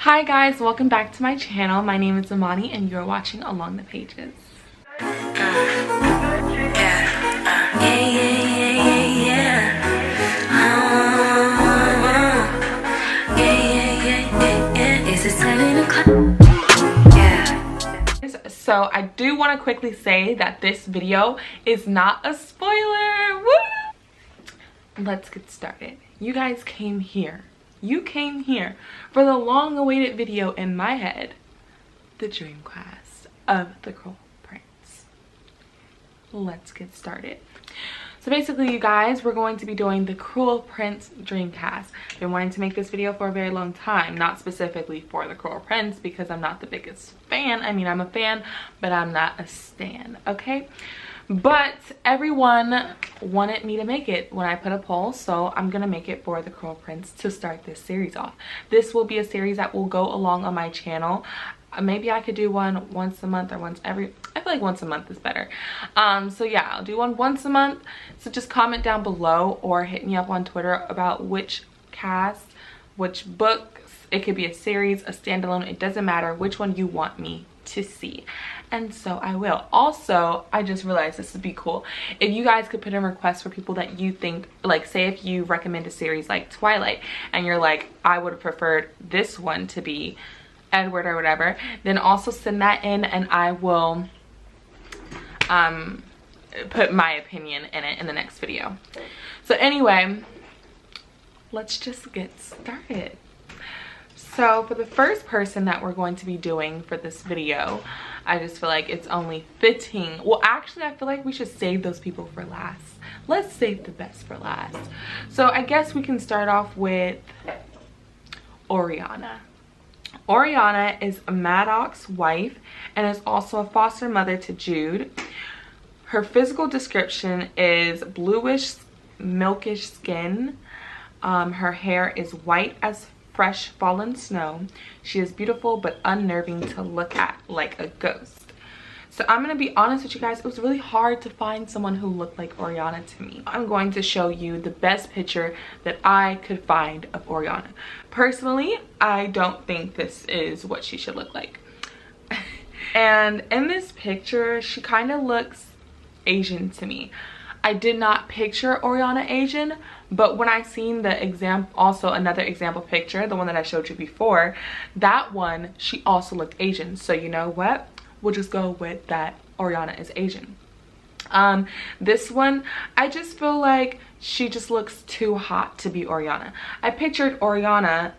Hi guys, welcome back to my channel. My name is Amani and you're watching Along the Pages. So I do want to quickly say that this video is not a spoiler. Woo! Let's get started. You guys came here. You came here for the long-awaited video in my head, the dream quest of the Cruel Prince. Let's get started. So basically, you guys, we're going to be doing the Cruel Prince Dreamcast. I've been wanting to make this video for a very long time, not specifically for the Cruel Prince because I'm not the biggest fan. I mean, I'm a fan, but I'm not a stan, okay? But everyone wanted me to make it when I put a poll, so I'm gonna make it for the Cruel Prince to start this series off. This will be a series that will go along on my channel. Maybe I could do one once a month or once every, I feel like once a month is better. So yeah, I'll do one once a month. So just comment down below or hit me up on Twitter about which cast, which books. It could be a series, a standalone, it doesn't matter which one you want me to see, and so I will. Also, I just realized this would be cool if you guys could put in requests for people that you think, like, say if you recommend a series like Twilight and you're like, I would have preferred this one to be Edward or whatever, then also send that in and I will put my opinion in it in the next video. So anyway, let's just get started. So for the first person that we're going to be doing for this video, I just feel like it's only fitting. Well, actually, I feel like we should save those people for last. Let's save the best for last. So I guess we can start off with Oriana. Oriana is Madoc's wife and is also a foster mother to Jude. Her physical description is bluish, milkish skin. Her hair is white as fresh fallen snow. She is beautiful but unnerving to look at, like a ghost. So I'm gonna be honest with you guys, it was really hard to find someone who looked like Oriana to me. I'm going to show you the best picture that I could find of Oriana. Personally, I don't think this is what she should look like. And in this picture, she kind of looks Asian to me. I did not picture Oriana Asian, but when I seen the example, also another example picture, the one that I showed you before, that one, she also looked Asian. So you know what? We'll just go with that Oriana is Asian. This one, I just feel like she just looks too hot to be Oriana. I pictured Oriana,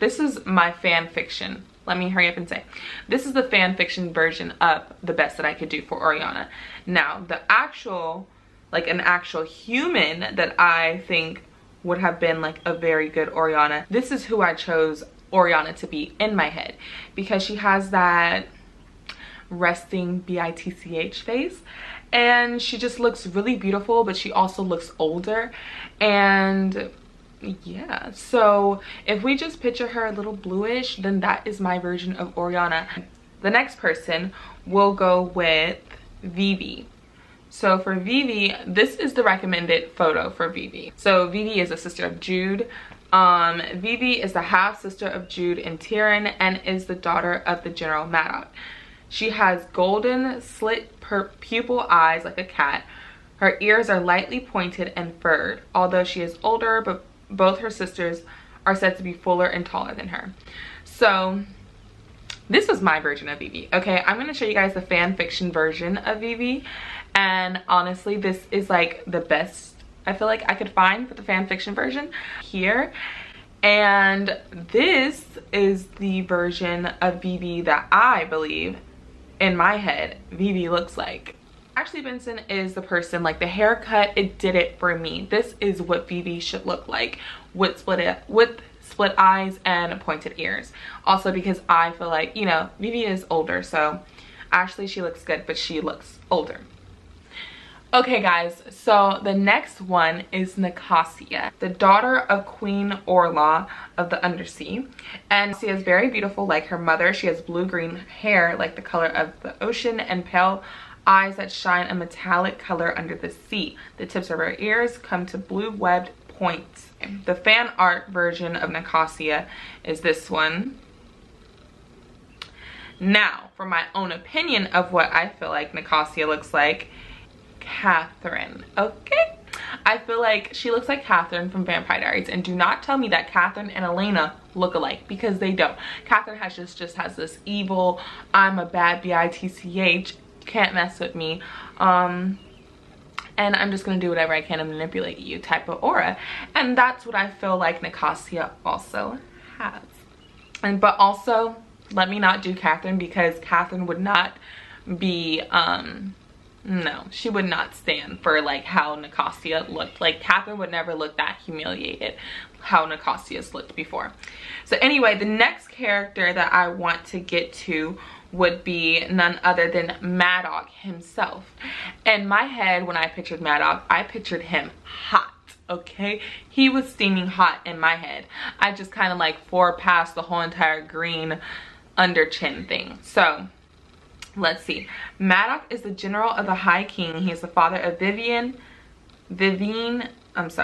this is my fan fiction. Let me hurry up and say, this is the fan fiction version of the best that I could do for Oriana. Now, the actual, like an actual human that I think would have been like a very good Oriana, this is who I chose Oriana to be in my head, because she has that resting bitch face and she just looks really beautiful, but she also looks older. And yeah, so if we just picture her a little bluish, then that is my version of Oriana. The next person, we'll go with Vivi. So for Vivi, this is the recommended photo for Vivi. So Vivi is a sister of Jude. Vivi is the half sister of Jude and Tyrion and is the daughter of the General Madoc. She has golden slit pupil eyes like a cat. Her ears are lightly pointed and furred, although she is older, but both her sisters are said to be fuller and taller than her. So this was my version of Vivi. Okay, I'm gonna show you guys the fan fiction version of Vivi. And honestly, this is like the best I feel like I could find for the fan fiction version here. And this is the version of Vivi that I believe, in my head, Vivi looks like. Ashley Benson is the person, like the haircut, it did it for me. This is what Vivi should look like with split eyes and pointed ears. Also because I feel like, you know, Vivi is older, so Ashley, she looks good, but she looks older. Okay guys, so the next one is Nicosia, the daughter of Queen Orla of the Undersea. And she is very beautiful like her mother. She has blue-green hair like the color of the ocean and pale eyes that shine a metallic color under the sea. The tips of her ears come to blue webbed points. The fan art version of Nicosia is this one. Now, for my own opinion of what I feel like Nicosia looks like, Catherine, okay? I feel like she looks like Catherine from Vampire Diaries, and do not tell me that Catherine and Elena look alike, because they don't. Catherine has just has this evil, I'm a bad bitch, can't mess with me, and I'm just gonna do whatever I can to manipulate you type of aura. And that's what I feel like Nicosia also has. And but also, let me not do Catherine, because Catherine would not be no, she would not stand for like how Nicosia looked. Like Catherine would never look that humiliated how Nicosia's looked before. So anyway, the next character that I want to get to would be none other than Madoc himself. In my head, when I pictured Madoc, I pictured him hot, okay? He was steaming hot in my head. I just kind of like past the whole entire green under chin thing. So let's see. Madoc is the general of the High King. He is the father of Vivien, I'm just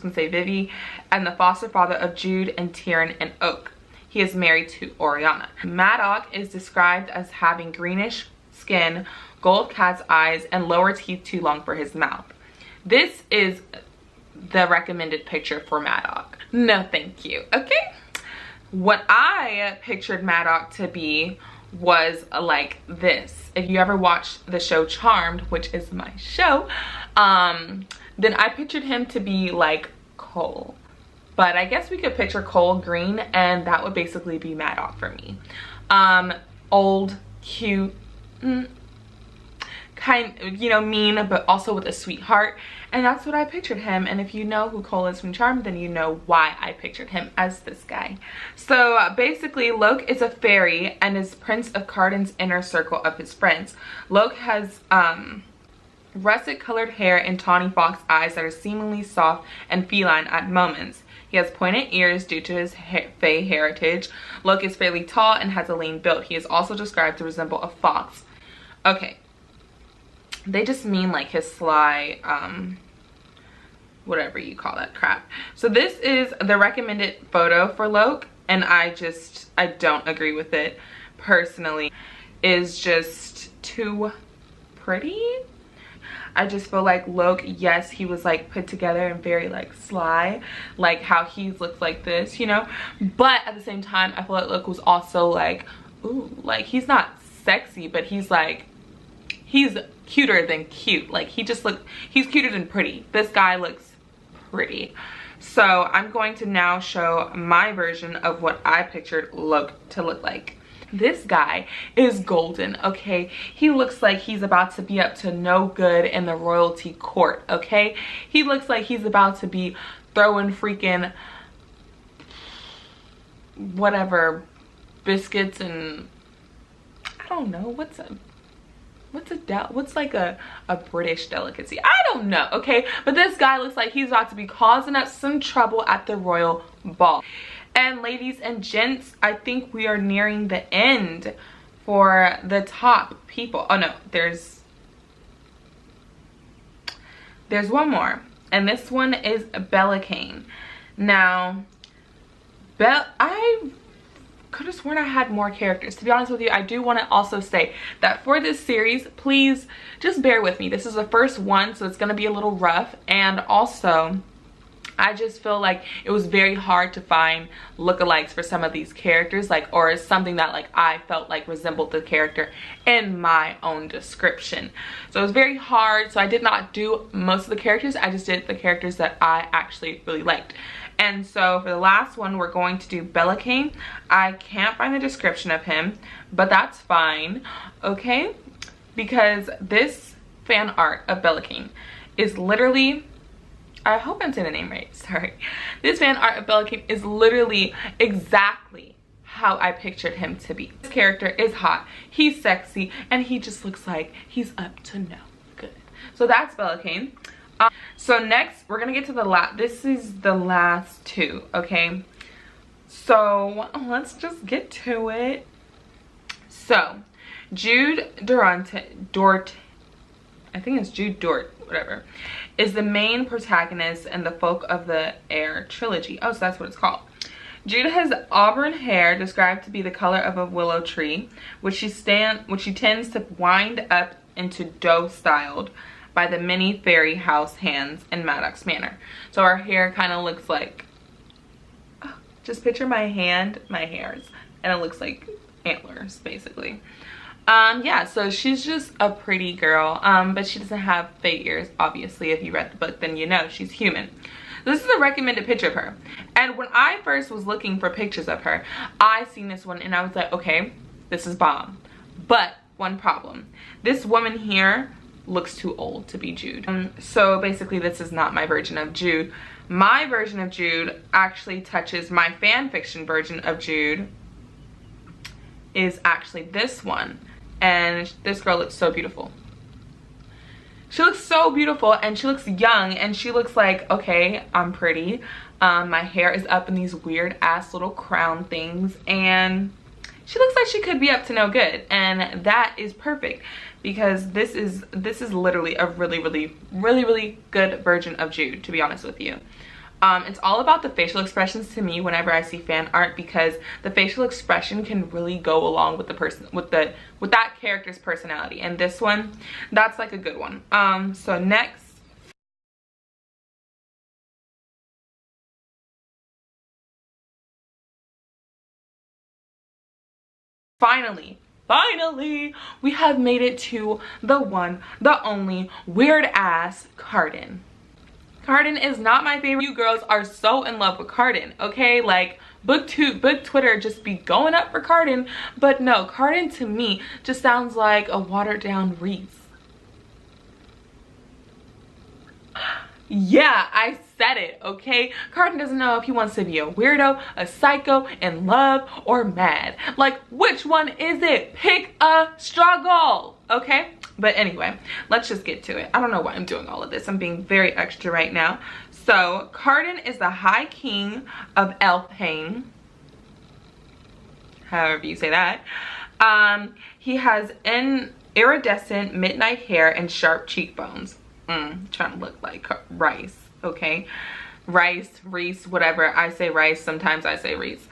gonna say Vivi, and the foster father of Jude and Tyrion and Oak. He is married to Oriana. Madoc is described as having greenish skin, gold cat's eyes, and lower teeth too long for his mouth. This is the recommended picture for Madoc. No, thank you, okay? What I pictured Madoc to be was like this. If you ever watched the show Charmed, which is my show, then I pictured him to be like Cole. But I guess we could picture Cole green, and that would basically be Madoc for me. Old, cute, kind, you know, mean, but also with a sweet heart. And that's what I pictured him. And if you know who Cole is from Charmed, then you know why I pictured him as this guy. So basically, Locke is a fairy and is prince of Cardan's inner circle of his friends. Locke has russet colored hair and tawny fox eyes that are seemingly soft and feline at moments. He has pointed ears due to his Fae heritage. Locke is fairly tall and has a lean build. He is also described to resemble a fox. Okay. They just mean like his sly, whatever you call that crap. So this is the recommended photo for Locke, and I don't agree with it personally. Is just too pretty. I just feel like Locke, yes, he was like put together and very like sly, like how he looks like this, you know, but at the same time I feel like Locke was also like, ooh, like he's not sexy, but he's like, he's cuter than cute. Like he's cuter than pretty. This guy looks pretty. So I'm going to now show my version of what I pictured Locke to look like. This guy is golden, okay? He looks like he's about to be up to no good in the royalty court, okay? He looks like he's about to be throwing freaking whatever biscuits and I don't know, what's like a British delicacy? I don't know, okay? But this guy looks like he's about to be causing us some trouble at the royal ball. And ladies and gents, I think we are nearing the end for the top people. Oh no, there's one more. And this one is Balekin. Now, I could have sworn I had more characters. To be honest with you, I do want to also say that for this series, please just bear with me. This is the first one, so it's going to be a little rough. And also, I just feel like it was very hard to find lookalikes for some of these characters, like, or something that like I felt like resembled the character in my own description. So it was very hard. So I did not do most of the characters. I just did the characters that I actually really liked. And so for the last one, we're going to do Balekin. I can't find the description of him, but that's fine, okay? Because this fan art of Balekin is literally, I hope I'm saying the name right, sorry. This fan art of Balekin is literally exactly how I pictured him to be. This character is hot, he's sexy, and he just looks like he's up to no good. So that's Balekin. So next, we're gonna get to the last, this is the last two, okay? So let's just get to it. So, Jude Dort, I think it's Jude Dort, whatever, is the main protagonist in the Folk of the Air trilogy. Oh, so that's what it's called. Jude has auburn hair described to be the color of a willow tree, which she tends to wind up into dough styled by the many fairy house hands in Madoc's manner. So her hair kind of looks like, just picture my hairs, and it looks like antlers basically. Yeah, so she's just a pretty girl, but she doesn't have fake ears. Obviously, if you read the book, then you know she's human. This is a recommended picture of her, and when I first was looking for pictures of her, I seen this one and I was like, okay, this is bomb. But one problem, this woman here looks too old to be Jude. So basically this is not my version of Jude. My version of Jude actually touches my fan fiction version of Jude, is actually this one, and this girl looks so beautiful. She looks so beautiful, and she looks young, and she looks like, okay, I'm pretty. My hair is up in these weird ass little crown things, and she looks like she could be up to no good, and that is perfect because this is literally a really good version of Jude, to be honest with you. It's all about the facial expressions to me whenever I see fan art, because the facial expression can really go along with the person, with that character's personality, and this one, that's like a good one. So next, finally, we have made it to the one, the only, weird ass Cardan. Cardan is not my favorite. You girls are so in love with Cardan, okay? Like, book Twitter just be going up for Cardan, but no, Cardan to me just sounds like a watered down Reese. Yeah, I said it, okay? Cardan doesn't know if he wants to be a weirdo, a psycho, in love, or mad. Like, which one is it? Pick a struggle, okay? But anyway, let's just get to it. I don't know why I'm doing all of this. I'm being very extra right now. So, Cardan is the High King of Elfhame, however you say that. He has iridescent midnight hair and sharp cheekbones. Trying to look like Rice, okay? Rice, Reese, whatever. I say Rice, sometimes I say Reese.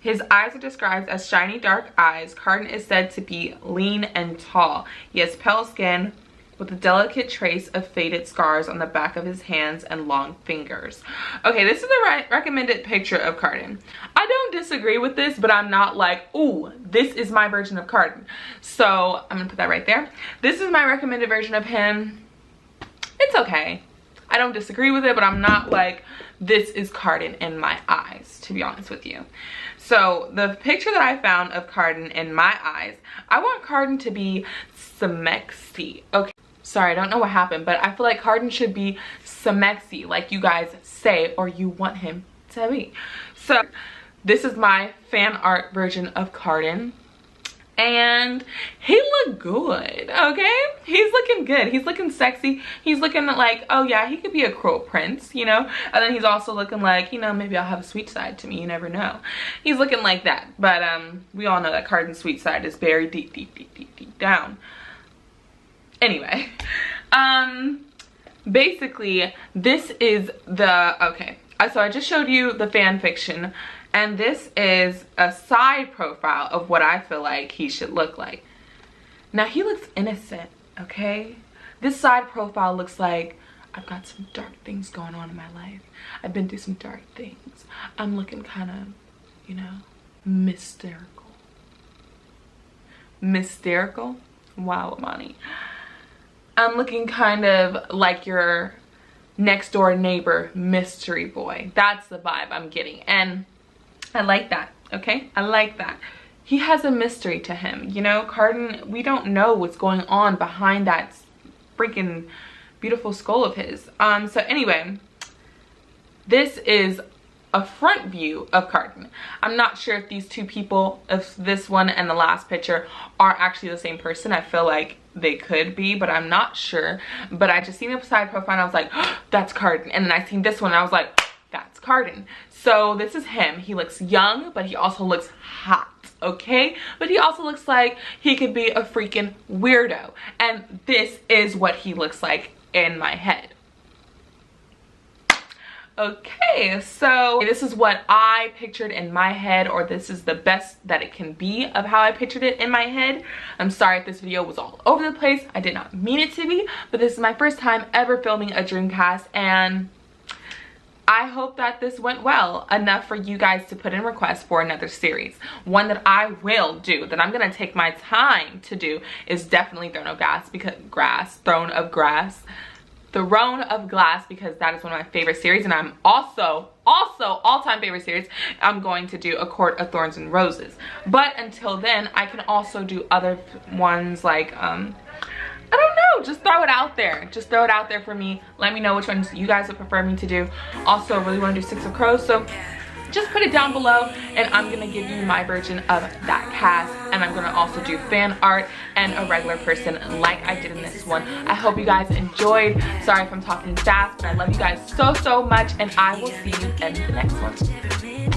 His eyes are described as shiny dark eyes. Cardan is said to be lean and tall. He has pale skin with a delicate trace of faded scars on the back of his hands and long fingers. Okay, this is the recommended picture of Cardan. I don't disagree with this, but I'm not like, ooh, this is my version of Cardan. So I'm gonna put that right there. This is my recommended version of him. It's okay. I don't disagree with it, but I'm not like, this is Cardan in my eyes, to be honest with you. So the picture that I found of Cardan in my eyes, I want Cardan to be smexy. Okay, sorry, I don't know what happened, but I feel like Cardan should be smexy, like you guys say, or you want him to be. So this is my fan art version of Cardan, and he looked good, okay? He's looking good. He's looking sexy. He's looking like, oh yeah, he could be a cruel prince, you know? And then he's also looking like, you know, maybe I'll have a sweet side to me. You never know. He's looking like that. But we all know that Cardan's sweet side is very deep down. Anyway, basically, this is the, okay. So I just showed you the fan fiction, and this is a side profile of what I feel like he should look like. Now, he looks innocent, okay? This side profile looks like, I've got some dark things going on in my life. I've been through some dark things. I'm looking kind of, you know, hysterical. Hysterical? Wow, Amani. I'm looking kind of like your next door neighbor mystery boy. That's the vibe I'm getting, and I like that, okay? I like that. He has a mystery to him, you know? Cardan, we don't know what's going on behind that freaking beautiful skull of his. So anyway, this is a front view of Cardan. I'm not sure if these two people, if this one and the last picture are actually the same person. I feel like they could be, but I'm not sure. But I just seen the side profile and I was like, oh, that's Cardan. And then I seen this one and I was like, that's Cardan. So this is him. He looks young, but he also looks hot, okay? But he also looks like he could be a freaking weirdo. And this is what he looks like in my head. Okay, so this is what I pictured in my head, or this is the best that it can be of how I pictured it in my head. I'm sorry if this video was all over the place. I did not mean it to be, but this is my first time ever filming a Dreamcast, and I hope that this went well enough for you guys to put in requests for another series. One that I will do, that I'm gonna take my time to do, is definitely Throne of Glass, because Throne of Glass, because that is one of my favorite series, and I'm also all-time favorite series. I'm going to do A Court of Thorns and Roses. But until then, I can also do other ones like I don't know, just throw it out there. Just throw it out there for me. Let me know which ones you guys would prefer me to do. Also, I really want to do Six of Crows, so just put it down below, and I'm gonna give you my version of that cast, and I'm gonna also do fan art and a regular person like I did in this one. I hope you guys enjoyed. Sorry if I'm talking fast, but I love you guys so much, and I will see you in the next one.